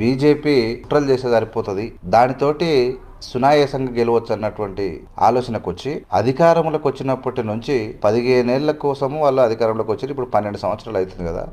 BJP కుట్రలు చేసే సరిపోతుంది, దానితోటి సునాయాసంగా గెలవచ్చు అన్నటువంటి ఆలోచనకు వచ్చి అధికారంలోకి వచ్చినప్పటి నుంచి 15 ఏళ్ల కోసము వాళ్ళు అధికారంలోకి వచ్చి ఇప్పుడు 12 సంవత్సరాలు అవుతుంది కదా.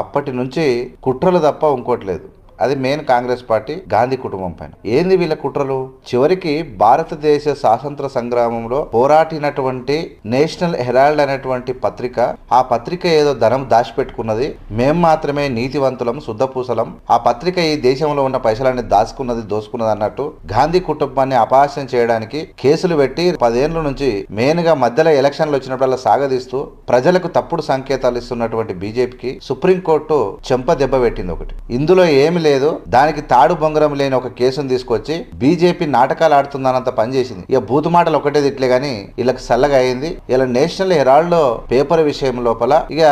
అప్పటి నుంచి కుట్రలు తప్ప ఇంకోటి లేదు. అది మెయిన్ కాంగ్రెస్ పార్టీ, గాంధీ కుటుంబం పైన. ఏంది వీళ్ళ కుట్రలు? చివరికి భారతదేశ స్వాతంత్ర సంగ్రామంలో పోరాటినటువంటి నేషనల్ హెరాల్డ్ అనేటువంటి పత్రిక, ఆ పత్రిక ఏదో ధనం దాచిపెట్టుకున్నది, మేం మాత్రమే నీతివంతులం, శుద్ధపూసలం, ఆ పత్రిక ఈ దేశంలో ఉన్న పైసలన్నీ దోసుకున్నది అన్నట్టు గాంధీ కుటుంబాన్ని అపహాస్యం చేయడానికి కేసులు పెట్టి 10 ఏళ్ల నుంచి మెయిన్ గా మధ్యలో ఎలక్షన్లు వచ్చినప్పుడల్లా సాగదీస్తూ ప్రజలకు తప్పుడు సంకేతాలు ఇస్తున్నటువంటి బీజేపీకి సుప్రీంకోర్టు చెంప దెబ్బ పెట్టింది ఒకటి. ఇందులో ఏమి లేదు, దానికి తాడు బొంగరం లేని ఒక కేసును తీసుకొచ్చి బీజేపీ నాటకాలు ఆడుతుందన్నంత పనిచేసింది. ఇక బూతు మాటలు ఒకటే తిట్లే గానీ వీళ్ళకి సల్లగా అయింది. ఇలా నేషనల్ హెరాల్డ్ పేపర్ విషయం లోపల ఇక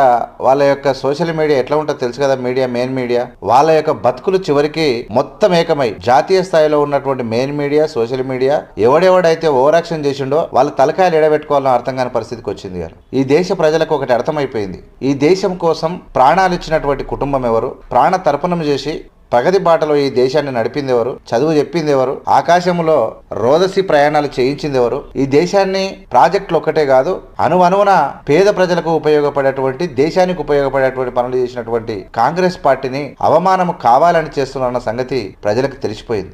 వాళ్ళ యొక్క సోషల్ మీడియా ఎట్లా ఉంటుందో తెలుసు కదా, మీడియా, మెయిన్ మీడియా, వాళ్ళ యొక్క బతుకులు చివరికి మొత్తం ఏకమై జాతీయ స్థాయిలో ఉన్నటువంటి మెయిన్ మీడియా, సోషల్ మీడియా ఎవడెవడైతే ఓవర్ యాక్షన్ చేసిండో వాళ్ళ తలకాయలు ఎడబెట్టుకోవాలని అర్థం కాని పరిస్థితికి వచ్చింది. ఈ దేశ ప్రజలకు ఒకటి అర్థమైపోయింది, ఈ దేశం కోసం ప్రాణాలు ఇచ్చినటువంటి కుటుంబం ఎవరు, ప్రాణ తర్పణం చేసి ప్రగతి బాటలో ఈ దేశాన్ని నడిపింది ఎవరు, చదువు చెప్పింది ఎవరు, ఆకాశంలో రోదసి ప్రయాణాలు చేయించింది ఎవరు, ఈ దేశాన్ని ప్రాజెక్టులు ఒక్కటే కాదు అణువణువున పేద ప్రజలకు ఉపయోగపడేటువంటి, దేశానికి ఉపయోగపడేటువంటి పనులు చేసినటువంటి కాంగ్రెస్ పార్టీని అవమానం కావాలని చేస్తున్న సంగతి ప్రజలకు తెలిసిపోయింది.